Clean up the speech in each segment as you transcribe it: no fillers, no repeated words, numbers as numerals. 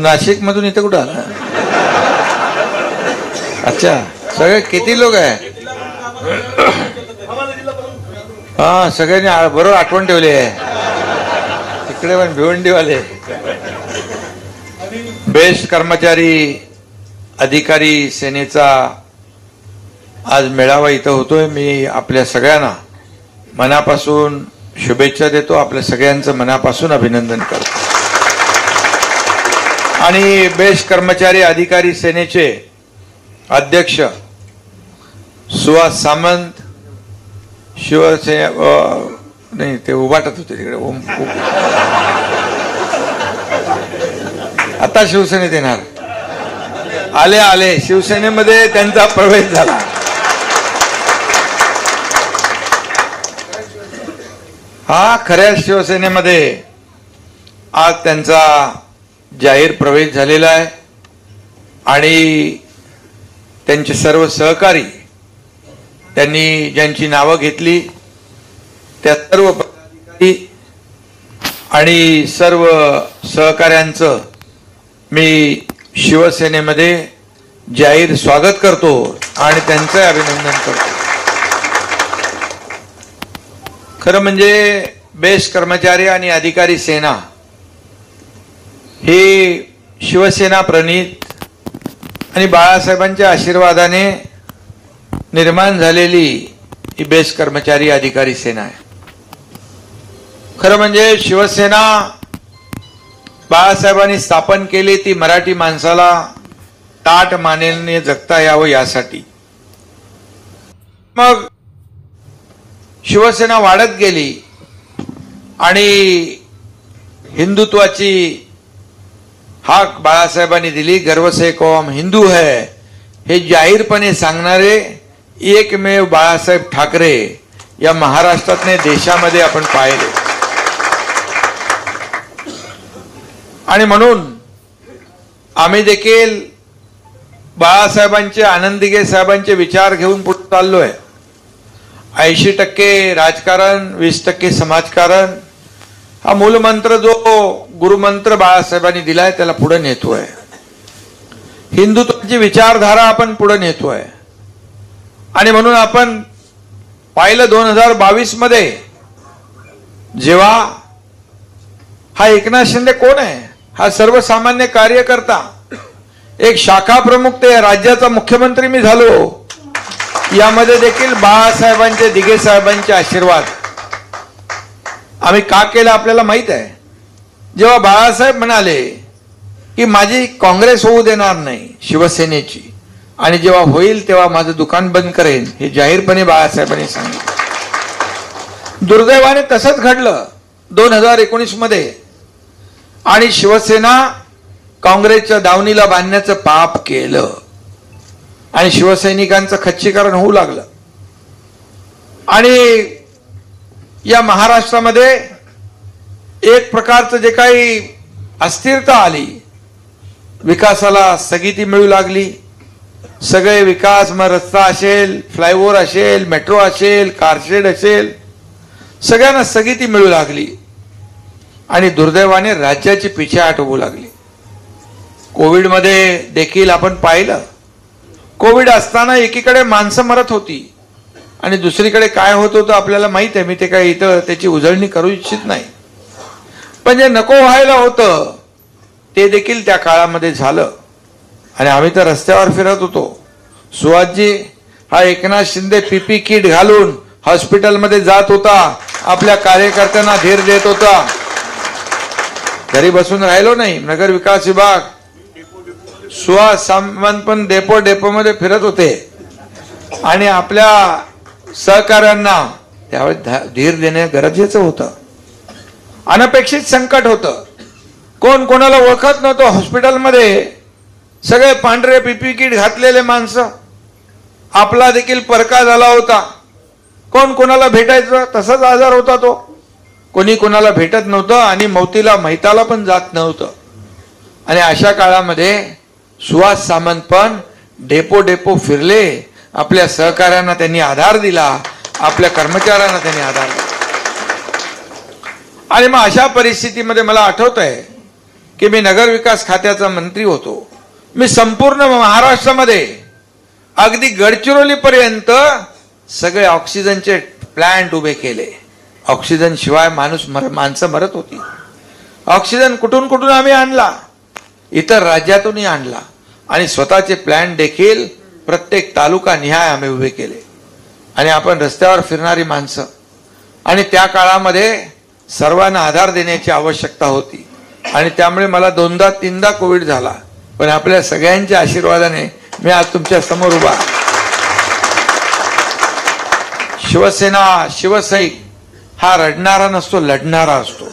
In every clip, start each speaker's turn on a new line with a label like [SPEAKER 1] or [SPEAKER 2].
[SPEAKER 1] नाशिक मधून इथे कुठं आला? अच्छा, सगळे किती लोक आहे? हा, सगळ्यांनी बरोबर आठवण ठेवली आहे. तिकडे पण भिवंडीवाले बेस्ट कर्मचारी अधिकारी सेनेचा आज मेळावा इथं होतोय. मी आपल्या सगळ्यांना मनापासून शुभेच्छा देतो. आपल्या सगळ्यांचं मनापासून अभिनंदन करतो. आणि बेस्ट कर्मचारी अधिकारी सेनेचे अध्यक्ष सुहास सामंत, शिवसेना नाही ते उभाटत होते तिकडे, आता शिवसेनेत येणार, आले शिवसेनेमध्ये त्यांचा प्रवेश झाला. हा, खऱ्या शिवसेनेमध्ये आज त्यांचा जाहीर प्रवेश झालेला आहे. आणि त्यांचे सर्व सहकारी, त्यांनी ज्यांची नावं घेतली त्या सर्व पदाधिकारी आणि सर्व सहकाऱ्यांचं मी शिवसेनेमध्ये जाहीर स्वागत करतो आणि त्यांचं अभिनंदन करतो. खरं म्हणजे बेस्ट कर्मचारी आणि अधिकारी सेना ही शिवसेना प्रणीत आणि बाळासाहेबांच्या आशीर्वादाने निर्माण झालेली ही बेस्ट कर्मचारी अधिकारी सेना आहे. खरं म्हणजे शिवसेना बाळासाहेबांनी स्थापन केली ती मराठी माणसाला ताट मानेने जगता यावं यासाठी. मग शिवसेना वाढत गेली आणि हिंदुत्वाची हाक बाळासाहेबांनी दिली. गर्व से कौम हिंदू है हे जाहीरपणे सांगणारे एकमेव बाळासाहेब ठाकरे या महाराष्ट्रातले देशामध्ये आपण पाहिले. आणि म्हणून आम्ही देखील बाळासाहेबांचे, आनंदीगे साहेबांचे विचार घेऊन पुढे चाललोय. 80% राजकारण, 20% समाजकारण हा मूलमंत्र जो गुरुमंत्र बाळासाहेबांनी दिलाय त्याला पुढे नेतोय. हिंदुत्वाची विचारधारा आपण पुढे नेतोय. आणि म्हणून आपण पाहिलं 2022 मध्ये जेव्हा हा एकनाथ शिंदे कोण आहे? हा सर्वसामान्य कार्यकर्ता, एक शाखा प्रमुख ते राज्याचा मुख्यमंत्री मी झालो. यामध्ये देखील बाळासाहेबांचे, दिघे साहेबांचे आशीर्वाद आम्ही का केलं आपल्याला माहित आहे. जेव्हा बाळासाहेब म्हणाले की माझी काँग्रेस होऊ देणार नाही शिवसेनेची, आणि जेव्हा होईल तेव्हा माझं दुकान बंद करेन, हे जाहीरपणे बाळासाहेबांनी सांगितलं. दुर्दैवाने तसंच घडलं 2019 मध्ये. आणि शिवसेना काँग्रेसच्या दावणीला बांधण्याचं पाप केलं आणि शिवसैनिकांचं खच्चीकरण होऊ लागलं. आणि या महाराष्ट्रामध्ये एक प्रकारचं जे काही अस्थिरता आली, विकासाला स्थगिती मिळू लागली. सगळे विकास, मग रस्ता असेल, फ्लायओव्हर असेल, मेट्रो असेल, कारशेड असेल, सगळ्यांना स्थगिती मिळू लागली. आणि दुर्दैवाने राज्याची पिछेहाट होऊ लागली. कोविडमध्ये देखील आपण पाहिलं, कोविड असताना एकीकडे माणसं मरत होती आणि दुसरीकडे काय होत होतं आपल्याला माहित आहे. मी ते काय इथं त्याची उजळणी करू इच्छित नाही. पण जे नको व्हायला होतं ते देखील त्या काळामध्ये झालं. आणि आम्ही तर रस्त्यावर फिरत होतो. सुहासजी हा एकनाथ शिंदे पीपी किट घालून हॉस्पिटलमध्ये जात होता, आपल्या कार्यकर्त्यांना धीर देत होता. घरी बसून राहिलो नाही. नगर विकास विभाग, सुहास सामंत पण डेपो मध्ये फिरत होते आणि आपल्या सहकाऱ्यांना त्यावेळेस धीर देणे गरजेचं होतं. अनपेक्षित संकट होतं. कोण कोणाला ओळखत नव्हतं. हॉस्पिटलमध्ये सगळे पांढरे पीपी किट घातलेले माणसं. आपला देखील परका झाला होता. कोण कोणाला भेटायचं तसाच आजार होता तो. कोणी कोणाला भेटत नव्हतं आणि मौतीला मैताला पण जात नव्हतं. आणि अशा काळामध्ये सुहास सामंत पण डेपो फिरले. आपल्या सहकाऱ्यांना त्यांनी आधार दिला, आपल्या कर्मचाऱ्यांना त्यांनी आधार दिला. आणि मग अशा परिस्थितीमध्ये मला आठवत आहे की मी नगर विकास खात्याचा मंत्री होतो, मी संपूर्ण महाराष्ट्रामध्ये अगदी गडचिरोली पर्यंत सगळे ऑक्सिजनचे प्लांट उभे केले. ऑक्सिजन शिवाय माणसं मरत होती. ऑक्सिजन कुठून कुठून आम्ही आणला, इतर राज्यातूनही आणला आणि स्वतःचे प्लांट देखील प्रत्येक तालुका निहाय आम्ही उभे केले. आणि आपण रस्त्यावर फिरणारी माणसं, आणि त्या काळामध्ये सर्वांना आधार देण्याची आवश्यकता होती आणि त्यामुळे मला 2दा-3दा कोविड झाला, पण आपल्या सगळ्यांच्या आशीर्वादाने मी आज तुमच्या समोर उभा. शिवसेना, शिवसैनिक हा रडणारा नसतो, लढणारा असतो.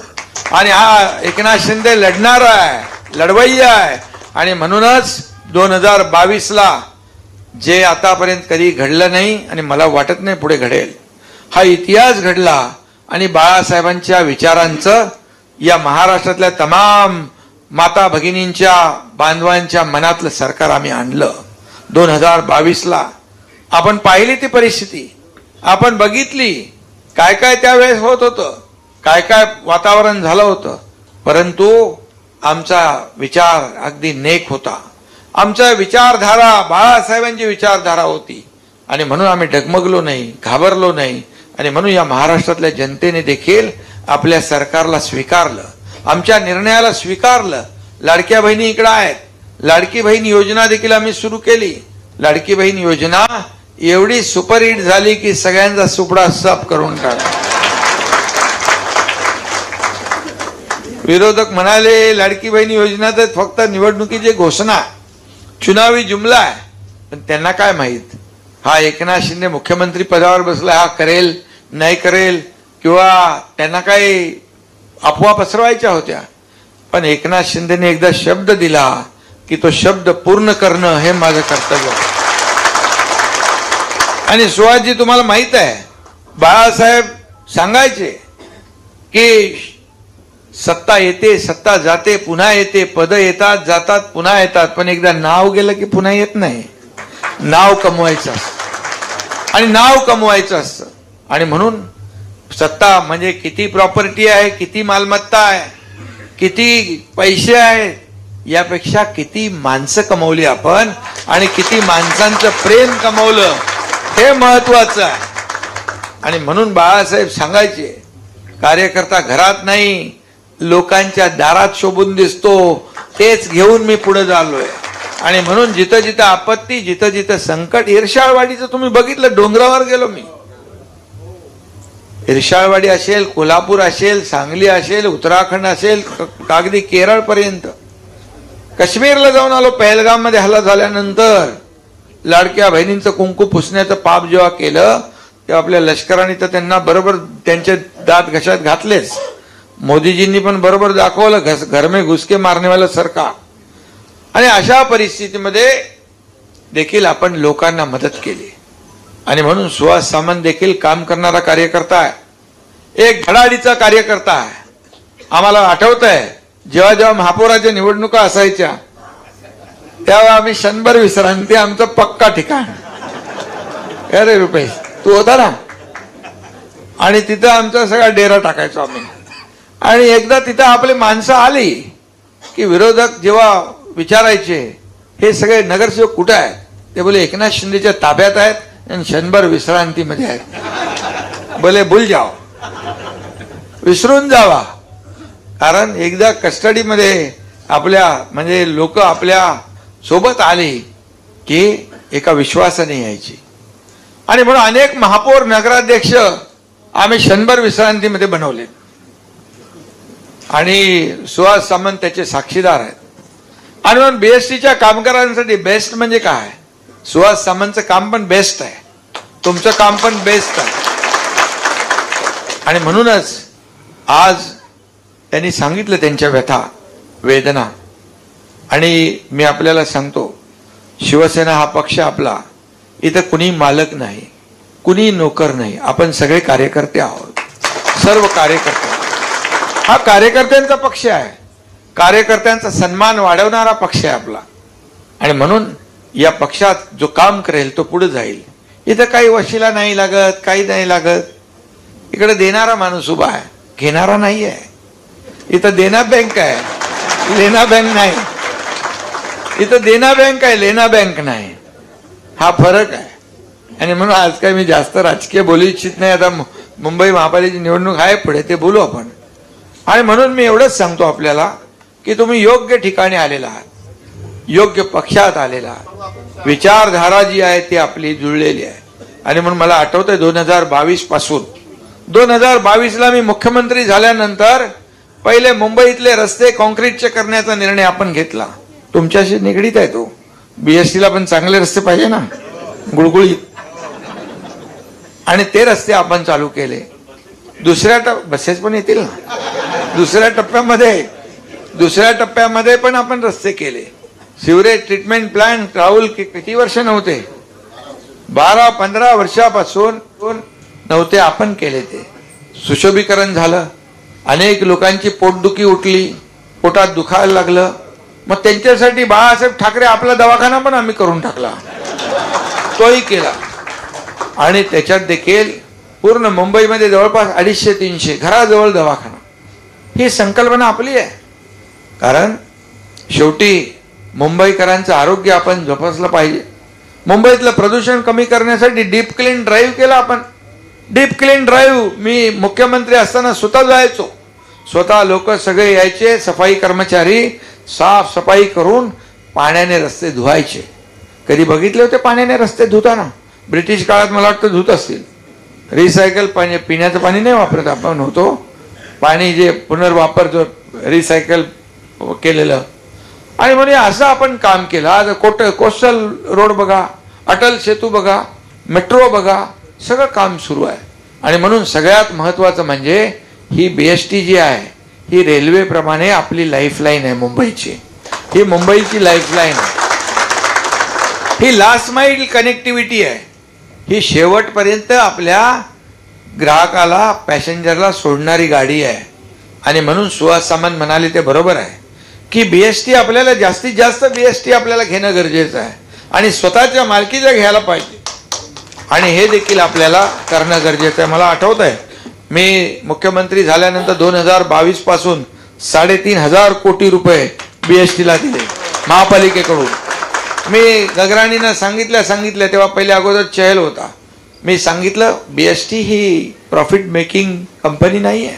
[SPEAKER 1] आणि हा एकनाथ शिंदे लढणारा आहे, लढवय्या आहे. आणि म्हणूनच 2022ला जे आतापर्यंत कधी घडलं नाही आणि मला वाटत नाही पुढे घडेल, हा इतिहास घडला. आणि बाळासाहेबांच्या विचारांचं या महाराष्ट्रातल्या तमाम माता भगिनींच्या बांधवांच्या मनातलं सरकार आम्ही आणलं. 2022ला आपण पाहिली ती परिस्थिती, आपण बघितली काय काय त्यावेळेस होत होतं, काय काय वातावरण झालं होतं. परंतु आमचा विचार अगदी नेक होता, आमचा विचारधारा बाळासाहेबांची विचारधारा होती. आणि म्हणून आम्ही डगमगलो नाही, घाबरलो नाही. आणि म्हणून या महाराष्ट्रातल्या जनतेने देखील आपल्या सरकारला स्वीकारलं, आमच्या निर्णयाला स्वीकारलं. लाडक्या बहिणी इकडे आहेत, लाडकी बहीण योजना देखील आम्ही सुरू केली. लाडकी बहीण योजना एवढी सुपरहिट झाली की सगळ्यांचा सुपडा साफ करून टाकला. विरोधक म्हणाले लाडकी बहीण योजना तर फक्त निवडणुकीची घोषणा, चुनावी जुमला आहे. पण त्यांना काय माहित, हा एकनाथ शिंदे मुख्यमंत्री पदावर बसला, हा करेल नाही करेल, किंवा त्यांना काही अफवा पसरवायच्या होत्या. पण एकनाथ शिंदेने एकदा शब्द दिला की तो शब्द पूर्ण करणं हे माझं कर्तव्य. आणि सुहासजी, तुम्हाला माहित आहे, बाळासाहेब सांगायचे की सत्ता येते, सत्ता जाते, पुन्हा येते, पद येतात जातात, पुन्हा येतात, पण एकदा नाव गेलं की पुन्हा येत नाही. नाव कमवायचं असतं आणि नाव कमवायचं असतं. आणि म्हणून सत्ता म्हणजे किती प्रॉपर्टी आहे, किती मालमत्ता आहे, किती पैसे आहेत, यापेक्षा किती माणसं कमवली आपण आणि किती माणसांचं प्रेम कमवलं हे महत्वाचं आहे. आणि म्हणून बाळासाहेब सांगायचे, कार्यकर्ता घरात नाही, लोकांच्या दारात शोभून दिसतो, तेच घेऊन मी पुढे चाललोय. आणि म्हणून जिथं जिथं आपत्ती, जिथं जिथं संकट, इर्षाळवाडीचं तुम्ही बघितलं, डोंगरावर गेलो मी, इर्षाळवाडी असेल, कोल्हापूर असेल, सांगली असेल, उत्तराखंड असेल, अगदी केरळ पर्यंत. काश्मीरला जाऊन आलो. पहलगाम मध्ये हल्ला झाल्यानंतर लाडक्या बहिणींचं कुंकू पुसण्याचं पाप जेव्हा केलं तेव्हा आपल्या लष्कराने तर त्यांना बरोबर त्यांचे दात घशात घातलेच. मोदीजींनी पण बरोबर दाखवलं, घर में घुसके मारने वाला सरकार. आणि अशा परिस्थितीमध्ये देखील आपण लोकांना मदत केली. आणि म्हणून सुहास सामंत देखील काम करणारा कार्यकर्ता आहे, एक धडाडीचा कार्यकर्ता आहे. आम्हाला आठवत आहे, जेव्हा जेव्हा महापौराच्या निवडणुका असायच्या तेव्हा आम्ही क्षणभर विश्रांती आमचं पक्का ठिकाण. अरे रुपेश, तू होता ना, आणि तिथं आमचा सगळा डेरा टाकायचो आम्ही. आणि एकदा तिथं आपली माणसं आली की विरोधक जेव्हा विचारायचे हे सगळे नगरसेवक कुठे आहेत, ते बोले एकनाथ शिंदेच्या ताब्यात आहेत आणि क्षणभर विश्रांतीमध्ये आहेत. बोले भूल जाओ, विसरून जावा. कारण एकदा कस्टडीमध्ये आपल्या म्हणजे लोक आपल्या सोबत आले की एका विश्वासाने यायची. आणि म्हणून अनेक महापौर, नगराध्यक्ष आम्ही क्षणभर विश्रांतीमध्ये बनवले. आणि सुहास सामंत त्याचे साक्षीदार आहेत. आणि म्हणून बीएसटीच्या कामगारांसाठी बेस्ट म्हणजे काय, सुहास सामंतचं काम पण बेस्ट आहे, तुमचं काम पण बेस्ट आहे. आणि म्हणूनच आज त्यांनी सांगितलं त्यांच्या व्यथा, वेदना. आणि मी आपल्याला सांगतो, शिवसेना हा पक्ष आपला, इथं कुणी मालक नाही, कुणी नोकर नाही, आपण सगळे कार्यकर्ते आहोत, सर्व कार्यकर्ते. हा कार्यकर्त्यांचा पक्ष आहे, कार्यकर्त्यांचा सन्मान वाढवणारा पक्ष आहे आपला. आणि म्हणून या पक्षात जो काम करेल तो पुढे जाईल. इथं काही वशिला नाही लागत, काही नाही लागत. इकडे देणारा माणूस उभा आहे, घेणारा नाही आहे. इथं देना बँक आहे, लेना बँक नाही, इथं देना बँक आहे, लेना बँक नाही. हा फरक आहे. आणि म्हणून आज काय मी जास्त राजकीय बोलू इच्छित नाही. आता मुंबई महापालिकेची निवडणूक आहे पुढे, ते बोलू आपण. आणि म्हणून मी एवढंच सांगतो आपल्याला की तुम्ही योग्य ठिकाणी आलेला आहात, योग्य पक्षात आलेला आहात. विचारधारा जी आहे ती आपली जुळलेली आहे. आणि म्हणून मला आठवतंय 2022 पासून 2022ला मी मुख्यमंत्री झाल्यानंतर पहिले मुंबईतले रस्ते कॉन्क्रीटचे करण्याचा निर्णय आपण घेतला. तुमच्याशी निगडीत आहे तो. बीएसटीला पण चांगले रस्ते पाहिजे ना, गुळगुळीत. आणि ते रस्ते आपण चालू केले. बसेस पण येतील ना. दुसऱ्या टप्प्यामध्ये पण आपण रस्ते केले. सिवरेज ट्रीटमेंट प्लांट राहुल किती वर्ष नव्हते, 12-15 वर्षापासून नव्हते, आपण केले. ते सुशोभीकरण झालं. अनेक लोकांची पोटदुखी उठली, पोटात दुखायला लागलं. मग त्यांच्यासाठी बाळासाहेब ठाकरे आपला दवाखाना पण आम्ही करून टाकला, तोही केला. आणि त्याच्यात देखील पूर्ण मुंबईमध्ये जवळपास 250-300 घराजवळ दवाखाना. ही संकल्पना आपली आहे. कारण शेवटी मुंबईकरांचं आरोग्य आपण जोपासलं पाहिजे. मुंबईतलं प्रदूषण कमी करण्यासाठी डीप क्लीन ड्राईव्ह केला आपण. डीप क्लीन ड्राईव्ह मी मुख्यमंत्री असताना स्वतः जायचो. स्वतः लोक सगळे यायचे, सफाई कर्मचारी साफ सफाई करून पाण्याने रस्ते धुवायचे. कधी बघितले होते पाण्याने रस्ते धुताना? ब्रिटिश काळात मला वाटतं धुत असतील. रिसायकल पाणी, पिण्याचं पाणी नाही वापरत आपण, होतो पाणी जे पुनर्वापर, जो रिसायकल केलेलं. आणि म्हणजे असं आपण काम केलं. आज कोस्टल रोड बघा, अटल सेतू बघा, मेट्रो बघा, सगळं काम सुरू आहे. आणि म्हणून सगळ्यात महत्वाचं म्हणजे ही बीएसटी जी आहे ही रेल्वेप्रमाणे आपली लाईफलाईन आहे मुंबईची. ही मुंबईची लाईफलाईन आहे. ही लास्ट माईल कनेक्टिव्हिटी आहे. ही शेवटपर्यंत आपल्या ग्राहकाला, पॅसेंजरला सोडणारी गाडी आहे. आणि म्हणून सुहास सामंत म्हणाले ते बरोबर आहे की बीएसटी आपल्याला जास्तीत जास्त बीएसटी आपल्याला घेणं गरजेचं आहे आणि स्वतःच्या मालकीचं घ्यायला पाहिजे. आणि हे देखील आपल्याला करणं गरजेचं आहे. मला आठवत आहे मी मुख्यमंत्री झाल्यानंतर 2022 पासून 3,500 कोटी रुपये बीएसटीला दिले महापालिकेकडून. मी गगराणींना सांगितलं तेव्हा पहिले अगोदर चहल होता. मी सांगितलं बीएसटी ही प्रॉफिट मेकिंग कंपनी नाही आहे.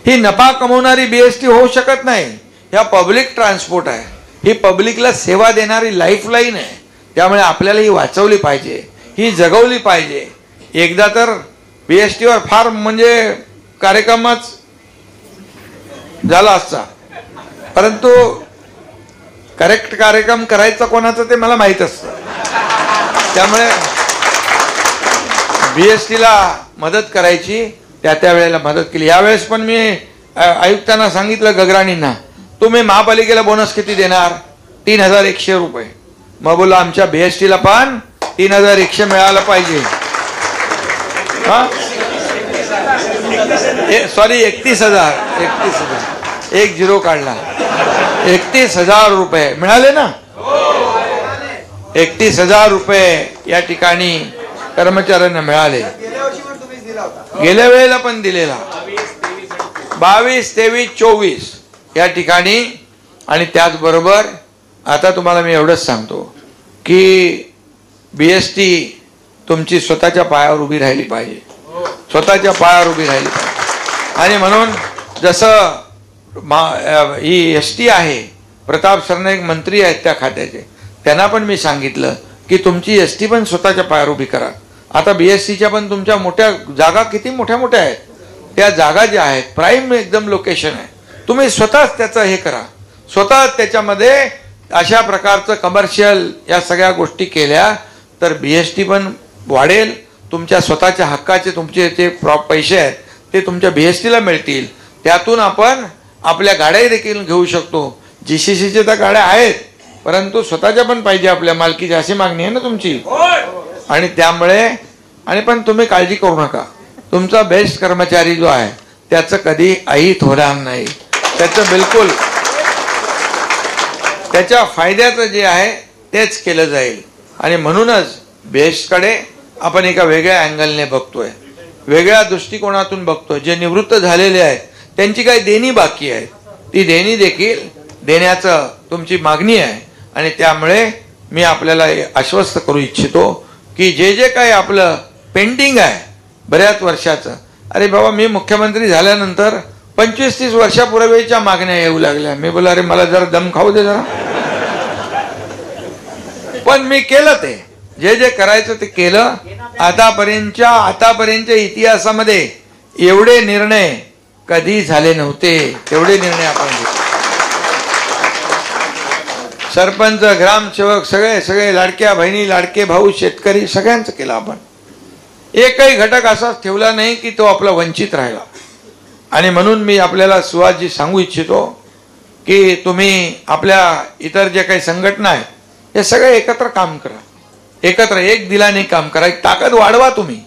[SPEAKER 1] ही नफा कमवणारी बीएसटी होऊ शकत नाही. ह्या पब्लिक ट्रान्सपोर्ट आहे. ही पब्लिकला सेवा देणारी लाईफलाईन आहे. त्यामुळे आपल्याला ही वाचवली पाहिजे, ही जगवली पाहिजे. एकदा तर बीएसटीवर फार म्हणजे कार्यक्रमच झाला असता, परंतु करेक्ट कार्यक्रम करायचा कोणाचं ते मला माहीत असतं. त्यामुळे बीएसटीला मदत करायची, त्या वेळेला मदत केली. यावेळेस पण मी आयुक्तांना सांगितलं, गगराणींना, तुम्ही महापालिकेला बोनस किती देणार? 3,100 रुपये. मग बोला आमच्या बीएसटीला पण 3,100 मिळालं पाहिजे. सॉरी 31,000 एक झिरो काढला. 31,000 रुपये मिळाले ना. 31,000 रुपये या ठिकाणी कर्मचाऱ्यांना मिळाले. गेल्या वेळेला पण दिलेला 22, 23, 24 या ठिकाणी. आणि त्याचबरोबर आता तुम्हाला मी एवढंच सांगतो की बीएसटी तुमची स्वतःच्या पायावर उभी राहिली पाहिजे, स्वतःच्या पायावर उभी राहिली पाहिजे. आणि म्हणून जसं ही एसटी आहे, प्रताप सरनाईक मंत्री आहेत त्या खात्याचे, त्यांना पण मी सांगितलं की तुमची एसटी पण स्वतःच्या पायावर उभी करा. आता बीएसटीच्या पण तुमच्या मोठ्या जागा किती मोठ्या मोठ्या आहेत. त्या जागा ज्या आहेत प्राईम एकदम लोकेशन आहे. तुम्ही स्वतःच त्याचं हे करा, स्वतःच त्याच्यामध्ये अशा प्रकारचं कमर्शियल या सगळ्या गोष्टी केल्या तर बीएसटी पण वाढेल. तुमच्या स्वतःच्या हक्काचे तुमचे जे पैसे आहेत ते तुमच्या बीएसटीला मिळतील. त्यातून आपण आपल्या गाड्या देखील घेऊ शकतो. जीसीसीच्या त्या गाड्या आहेत, परंतु स्वतःच्या पण पाहिजे आपल्या मालकीची, अशी मागणी आहे ना तुमची. आणि त्यामुळे पण तुम्ही काळजी करू नका. तुमचा बेस्ट कर्मचारी जो आहे त्याचं कधी अहित होणार नाही. त्याचं बिलकुल त्याच्या फायद्याचं जे आहे तेच केलं जाईल. आणि म्हणूनच बेस्टकडे आपण एका वेगळ्या अँगलने बघतोय, वेगळ्या दृष्टिकोनातून बघतोय. जे निवृत्त झालेले आहेत त्यांची काही देणी बाकी आहेत, ती देणी देखील देण्याचं तुमची मागणी आहे आणि त्यामुळे मी आपल्याला आश्वस्त करू इच्छितो की जे जे काही आपलं पेंडिंग आहे बऱ्याच वर्षाचं, अरे बाबा मी मुख्यमंत्री झाल्यानंतर 25-30 वर्षापूर्वीच्या मागण्या येऊ लागल्या. मी बोला अरे मला जरा दम खाऊ दे जरा. पण मी केलं, ते जे जे करायचं ते केलं. आतापर्यंतच्या इतिहासामध्ये एवढे निर्णय कधी झाले नव्हते, तेवढे निर्णय आपण घेतले. सरपंच, ग्रामसेवक, सगळे लाडक्या बहिणी, लाडके भाऊ, शेतकरी सगळ्यांचं केलं आपण. एकही घटक असाच ठेवला नाही की तो आपला वंचित राहिला. आणि म्हणून मी आपल्याला सुहासजी सांगू इच्छितो की तुम्ही आपल्या इतर जे काही संघटना आहेत हे सगळे एकत्र काम करा, एकत्र एक दिलाने काम करा. एक ताकद वाढवा, तुम्ही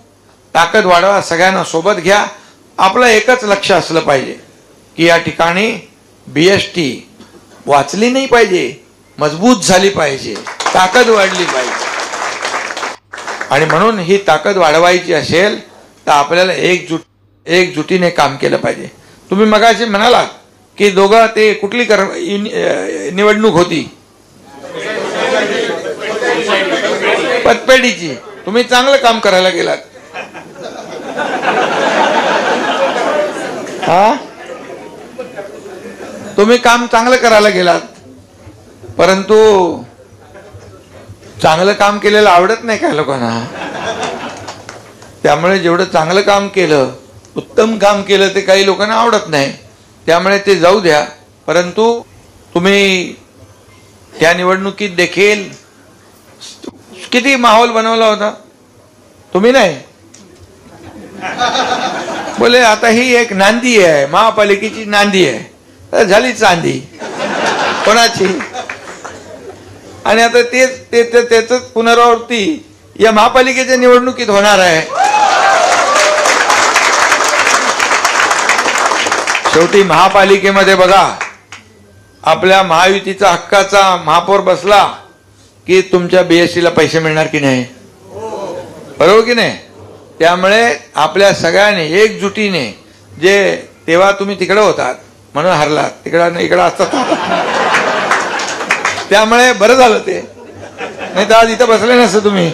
[SPEAKER 1] ताकद वाढवा, सगळ्यांना सोबत घ्या. आपलं एकच लक्ष असलं पाहिजे की या ठिकाणी BST वाचली नाही पाहिजे, मजबूत झाली पाहिजे, ताकद वाढली पाहिजे. आणि म्हणून ही ताकद वाढवायची असेल तर आपल्याला एकजुटीने काम केलं पाहिजे. तुम्ही मगाशी म्हणालात की दोघं ते कुठली निवडणूक होती, पतपेढीची. तुम्ही चांगलं काम करायला गेलात. हा, तुम्ही काम चांगलं करायला गेलात, परंतु चांगलं काम केलेलं आवडत नाही काय लोकांना. त्यामुळे जेवढं चांगलं काम केलं, उत्तम काम केलं, ते काही लोकांना आवडत नाही. त्यामुळे ते जाऊ द्या. परंतु तुम्ही त्या निवडणुकीत देखील किती माहोल बनवला होता, तुम्ही नाही बोले आता ही एक नांदी आहे, महापालिकेची नांदी आहे, झाली चांदी कोणाची. आणि आता त्याच पुनरावृत्ती या महापालिकेच्या निवडणुकीत होणार आहे. शेवटी महापालिकेमध्ये बघा, आपल्या महायुतीचा हक्काचा महापौर बसला की तुमच्या BSTला पैसे मिळणार की नाही, बरोबर की नाही. त्यामुळे आपल्या सगळ्यांनी एकजुटीने, जे तेव्हा तुम्ही तिकडे होतात म्हणून हरलात, इकडं असतात, त्यामुळे बरं झालं ते, नाही तर आज इथं बसले नसतं तुम्ही.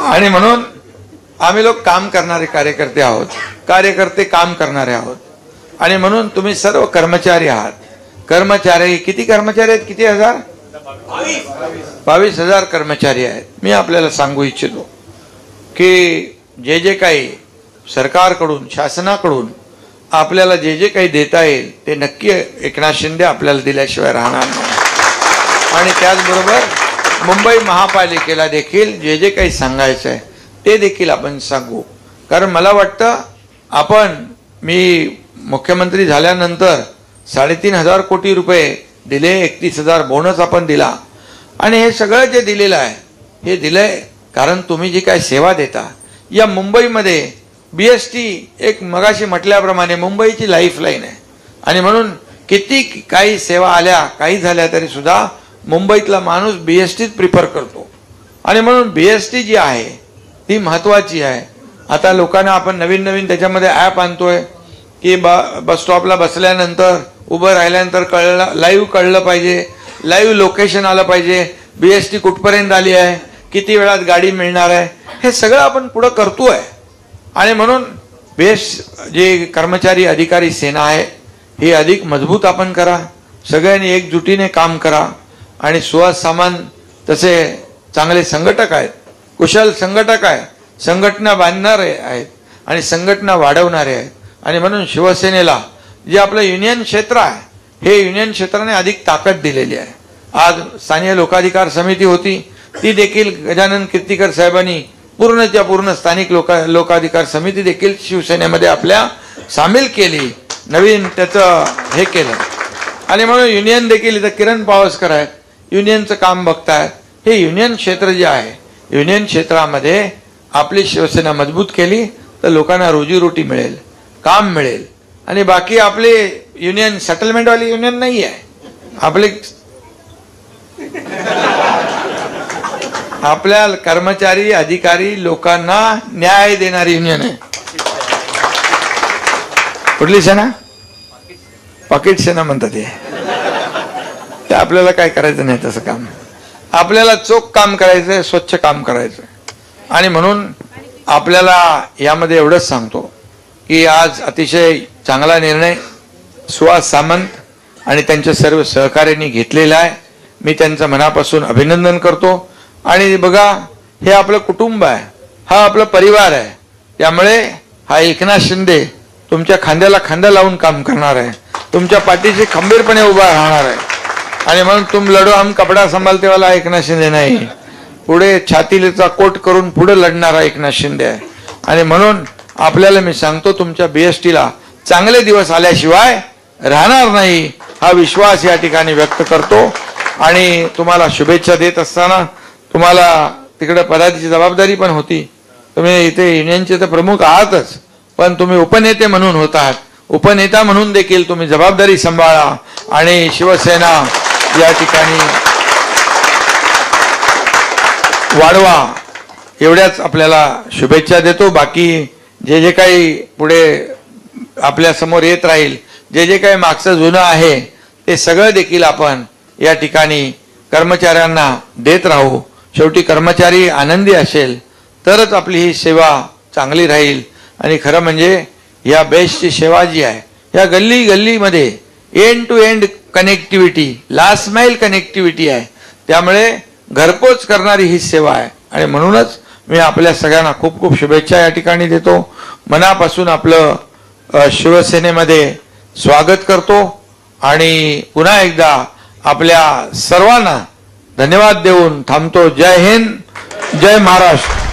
[SPEAKER 1] आणि म्हणून आम्ही लोक काम करणारे कार्यकर्ते आहोत, कार्यकर्ते काम करणारे आहोत. आणि म्हणून तुम्ही सर्व कर्मचारी आहात. कर्मचारी किती कर्मचारी आहेत, किती हजार, 22,000 कर्मचारी आहेत. मी आपल्याला सांगू इच्छितो की जे जे काही सरकारकडून, शासनाकडून आपल्याला जे जे काही देता येईल ते नक्की एकनाथ शिंदे आपल्याला दिल्याशिवाय राहणार नाही. आणि त्याचबरोबर मुंबई महापालिकेला देखील जे जे काही सांगायचं आहे ते देखील आपण सांगू. कारण मला वाटतं मी मुख्यमंत्री झाल्यानंतर 3,500 कोटी रुपये दिले, 31,000 बोनस आपण दिला. आणि हे सगळं जे दिलेलं आहे हे दिलंय कारण तुम्ही जी काही सेवा देता. या मुंबईमध्ये BST एक मगाशी म्हटल्याप्रमाणे मुंबईची लाईफलाईन आहे. आणि म्हणून किती काही सेवा आल्या, काही झाल्या तरी सुद्धा मुंबईतला माणूस BSTच प्रिफर करतो. आणि म्हणून BST जी आहे ती महत्वाची आहे. आता लोकांना आपण नवीन त्याच्यामध्ये ॲप आणतोय की बस स्टॉपला बसल्यानंतर, उभं राहिल्यानंतर लाईव्ह कळलं पाहिजे, लाईव्ह लोकेशन आलं पाहिजे, BST कुठपर्यंत आली आहे, किती वेळात गाडी मिळणार आहे, हे सगळं आपण पुढं करतोय. आणि म्हणून जे कर्मचारी अधिकारी सेना आहे ही अधिक मजबूत आपण करा, सगळ्यांनी एकजुटीने काम करा. आणि सुहास सामंत तसे चांगले संघटक आहेत, कुशल संघटक आहेत, संघटना बांधणारे आहेत आणि संघटना वाढवणारे आहेत. आणि म्हणून शिवसेनेला जे आपलं युनियन क्षेत्र आहे हे युनियन क्षेत्राने अधिक ताकद दिलेली आहे. आज स्थानीय लोकाधिकार समिती होती, ती देखील गजानन कीर्तिकर साहेबांनी पूर्णच्या पूर्ण स्थानिक लोकाधिकार समिती देखील शिवसेनेमध्ये आपल्या सामील केली, नवीन त्याचं हे केलं. आणि म्हणून युनियन देखील इथं किरण पावसकर आहेत, युनियनचं काम बघतायत. हे युनियन क्षेत्र जे आहे, युनियन क्षेत्रामध्ये आपली शिवसेना मजबूत केली तर लोकांना रोजीरोटी मिळेल, काम मिळेल. आणि बाकी आपले युनियन सेटलमेंटवाली युनियन नाही आहे, आपल्या कर्मचारी अधिकारी लोकांना न्याय देणारी युनियन आहे. कुठली सेना, पॉकेट सेना म्हणतात ते आपल्याला काय करायचं नाही तसं काम. आपल्याला चोख काम करायचंय, स्वच्छ काम करायचंय. आणि म्हणून आपल्याला यामध्ये एवढंच सांगतो की आज अतिशय चांगला निर्णय सुहास सामंत आणि त्यांच्या सर्व सहकार्यांनी घेतलेला आहे. मी त्यांचं मनापासून अभिनंदन करतो. आणि बघा, हे आपलं कुटुंब आहे, हा आपला परिवार आहे. त्यामुळे हा एकनाथ शिंदे तुमच्या खांद्याला खांदा लावून काम करणार आहे, तुमच्या पाठीशी खंबीरपणे उभा राहणार आहे. आणि म्हणून तुम लढो हम कपडा संभालते वाला एकनाथ शिंदे नाही, पुढे छातीचा कोट करून पुढे लढणारा एकनाथ शिंदे आहे. आणि म्हणून आपल्याला मी सांगतो, तुमच्या बीएसटीला चांगले दिवस आल्याशिवाय राहणार नाही, हा विश्वास या ठिकाणी व्यक्त करतो. आणि तुम्हाला शुभेच्छा देत असताना, तुम्हाला तिकडे पदाची जबाबदारी पण होती, तुम्ही इथे युनियनचे तर प्रमुख आहातच, पण तुम्ही उपनेते म्हणून होत आहात. उपनेता म्हणून देखील तुम्ही जबाबदारी सांभाळा आणि शिवसेना या ठिकाणी वाढवा, एवढ्याच आपल्याला शुभेच्छा देतो. बाकी जे जे काही पुढे आपल्या समोर येत राहील, जे जे काही मागचं जुनं आहे, ते सगळं देखील आपण या ठिकाणी कर्मचाऱ्यांना देत राहू. शेवटी कर्मचारी आनंदी असेल तरच आपली ही सेवा चांगली राहील. आणि खरं म्हणजे या बेस्टची सेवा जी आहे, या गल्ली गल्लीमध्ये end to end connectivity, last mile connectivity आहे. त्यामुळे घरपोच करणारी ही सेवा आहे. आणि म्हणूनच मी आपल्या सगळ्यांना खूप खूप शुभेच्छा या ठिकाणी देतो. मनापासून आपलं शिवसेनेमध्ये स्वागत करतो. आणि पुन्हा एकदा आपल्या सर्वांना धन्यवाद देऊन थांबतो. जय हिंद, जय महाराष्ट्र.